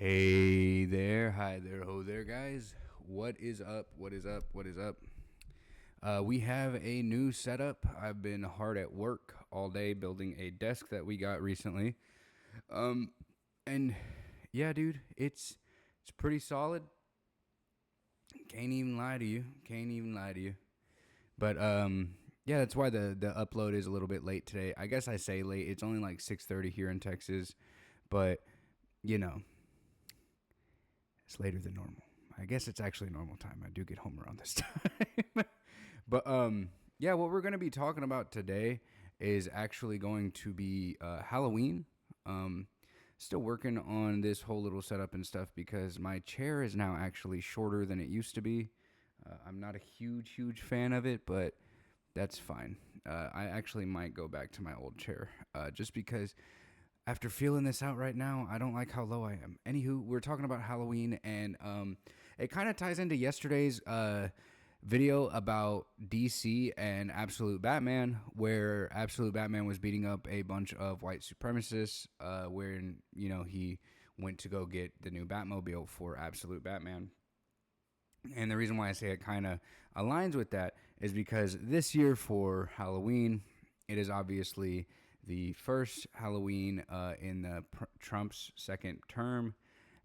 Hey there, hi there, ho there, guys. What is up? What is up? What is up? We have a new setup. I've been hard at work all day building a desk that we got recently. And yeah, dude, it's pretty solid. Can't even lie to you. Can't even lie to you. But yeah, that's why the upload is a little bit late today. I guess I say late. It's only like 6:30 here in Texas, but you know, it's later than normal. I guess it's actually normal time. I do get home around this time. But yeah, what we're going to be talking about today is actually going to be Halloween. Still working on this whole little setup and stuff because my chair is now actually shorter than it used to be. I'm not a huge fan of it, but that's fine. I actually might go back to my old chair just because after feeling this out right now, I don't like how low I am. Anywho, we're talking about Halloween, and it kind of ties into yesterday's video about DC and Absolute Batman, where Absolute Batman was beating up a bunch of white supremacists, wherein, he went to go get the new Batmobile for Absolute Batman. And the reason why I say it kind of aligns with that is because this year for Halloween, it is obviously the first Halloween in Trump's second term.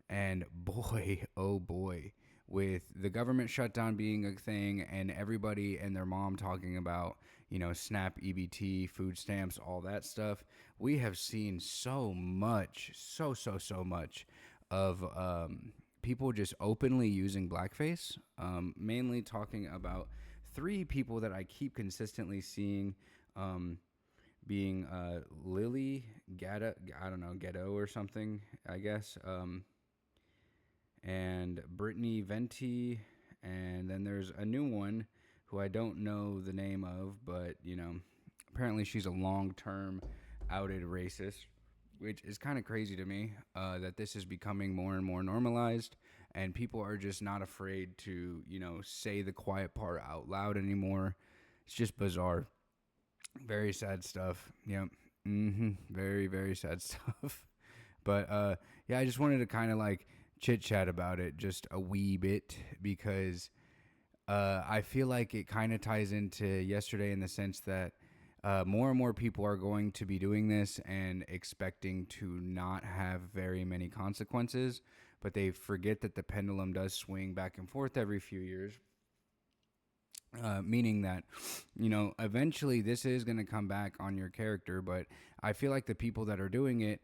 And boy, oh boy, with the government shutdown being a thing and everybody and their mom talking about, SNAP, EBT, food stamps, all that stuff, we have seen so much, so much of people just openly using blackface, mainly talking about three people that I keep consistently seeing. Being Lily Gatto, I don't know, Ghetto or something, I guess, and Brittany Venti, and then there's a new one who I don't know the name of, but apparently she's a long-term outed racist, which is kind of crazy to me that this is becoming more and more normalized, and people are just not afraid to say the quiet part out loud anymore. It's just bizarre. Very sad stuff. Yep. Very sad stuff. But yeah, I just wanted to kind of like chit chat about it just a wee bit because I feel like it kind of ties into yesterday in the sense that more and more people are going to be doing this and expecting to not have very many consequences, but they forget that the pendulum does swing back and forth every few years. Meaning that, eventually this is going to come back on your character, but I feel like the people that are doing it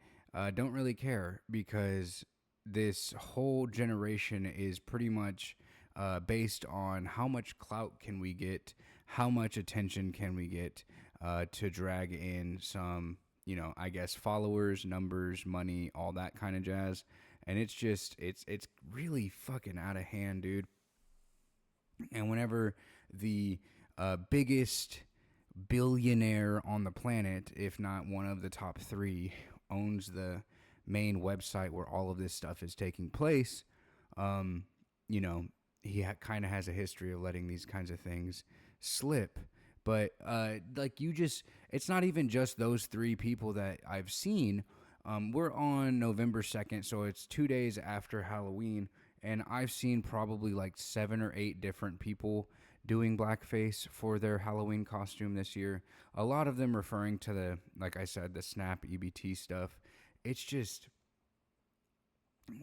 don't really care because this whole generation is pretty much based on how much clout can we get, how much attention can we get to drag in some, I guess followers, numbers, money, all that kind of jazz. And it's really fucking out of hand, dude. And whenever the biggest billionaire on the planet, if not one of the top three, owns the main website where all of this stuff is taking place, he kind of has a history of letting these kinds of things slip. But it's not even just those three people that I've seen. We're on November 2nd, so it's 2 days after Halloween, and I've seen probably like 7 or 8 different people doing blackface for their Halloween costume this year. A lot of them referring to like I said, the SNAP EBT stuff. It's just,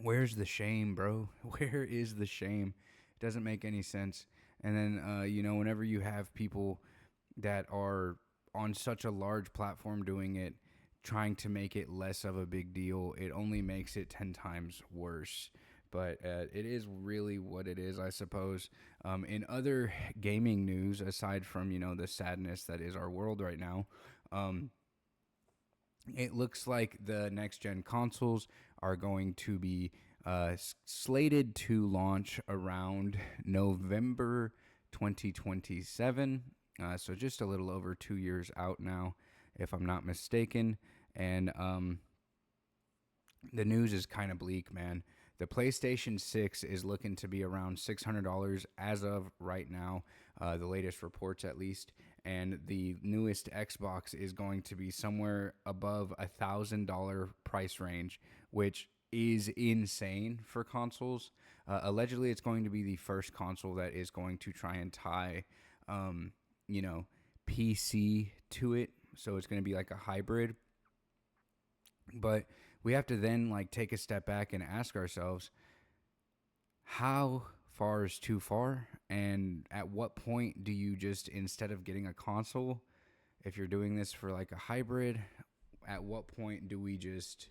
where's the shame, bro? Where is the shame? It doesn't make any sense. And then, whenever you have people that are on such a large platform doing it, trying to make it less of a big deal, it only makes it 10 times worse. But it is really what it is, I suppose. In other gaming news, aside from, the sadness that is our world right now, it looks like the next gen consoles are going to be slated to launch around November 2027. So just a little over 2 years out now, if I'm not mistaken. And the news is kind of bleak, man. The PlayStation 6 is looking to be around $600 as of right now, the latest reports at least. And the newest Xbox is going to be somewhere above $1,000 price range, which is insane for consoles. Allegedly, it's going to be the first console that is going to try and tie, um, you know, PC to it. So it's going to be like a hybrid. But we have to then like take a step back and ask ourselves, how far is too far? And at what point do you just, instead of getting a console, if you're doing this for like a hybrid, at what point do we just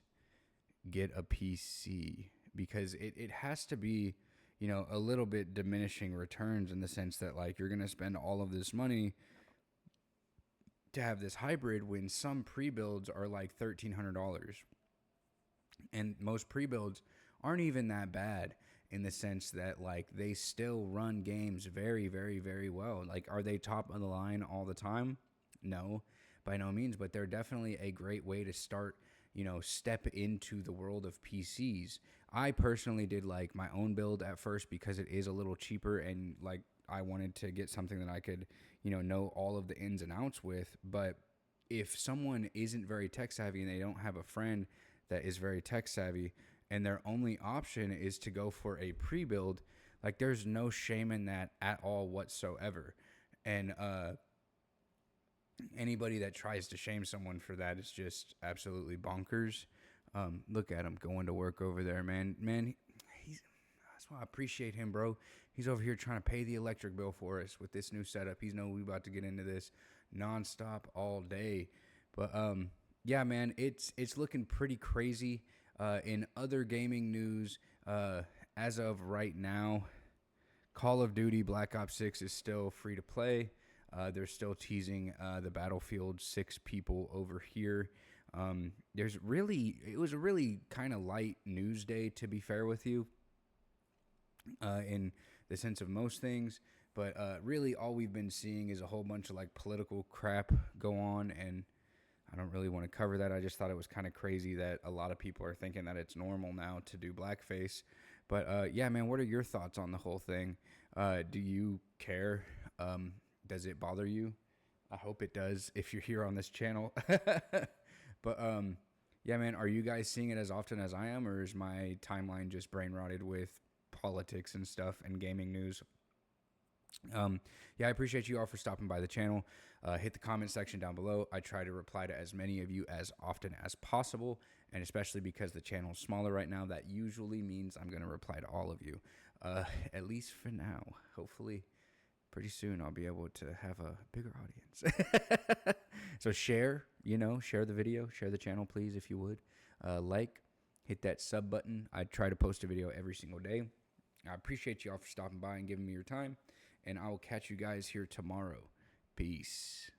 get a PC? Because it has to be, a little bit diminishing returns in the sense that like you're going to spend all of this money to have this hybrid when some pre-builds are like $1,300. And most pre-builds aren't even that bad in the sense that like they still run games very, very, very well. Like, are they top of the line all the time? No, by no means, but they're definitely a great way to start, step into the world of PCs. I personally did like my own build at first because it is a little cheaper, and like I wanted to get something that I could, know all of the ins and outs with. But if someone isn't very tech savvy and they don't have a friend that is very tech savvy and their only option is to go for a pre-build, like there's no shame in that at all whatsoever. And anybody that tries to shame someone for that is just absolutely bonkers. Look at him going to work over there, man. That's why I appreciate him, bro. He's over here trying to pay the electric bill for us with this new setup. He's know we about to get into this nonstop all day. But yeah, man, it's looking pretty crazy. In other gaming news, as of right now, Call of Duty Black Ops 6 is still free to play. They're still teasing the Battlefield 6 people over here. It was a really kind of light news day, to be fair with you, in the sense of most things. But really, all we've been seeing is a whole bunch of like political crap go on, and I don't really want to cover that. I just thought it was kind of crazy that a lot of people are thinking that it's normal now to do blackface. But yeah, man, what are your thoughts on the whole thing? Do you care? Does it bother you? I hope it does if you're here on this channel. But yeah, man, are you guys seeing it as often as I am, or is my timeline just brain rotted with politics and stuff and gaming news? Yeah, I appreciate you all for stopping by the channel. Hit the comment section down below. I try to reply to as many of you as often as possible, and especially because the channel is smaller right now, that usually means I'm going to reply to all of you, at least for now. Hopefully, pretty soon I'll be able to have a bigger audience. So share the video, share the channel, please, if you would. Like, hit that sub button. I try to post a video every single day. I appreciate you all for stopping by and giving me your time, and I will catch you guys here tomorrow. Peace.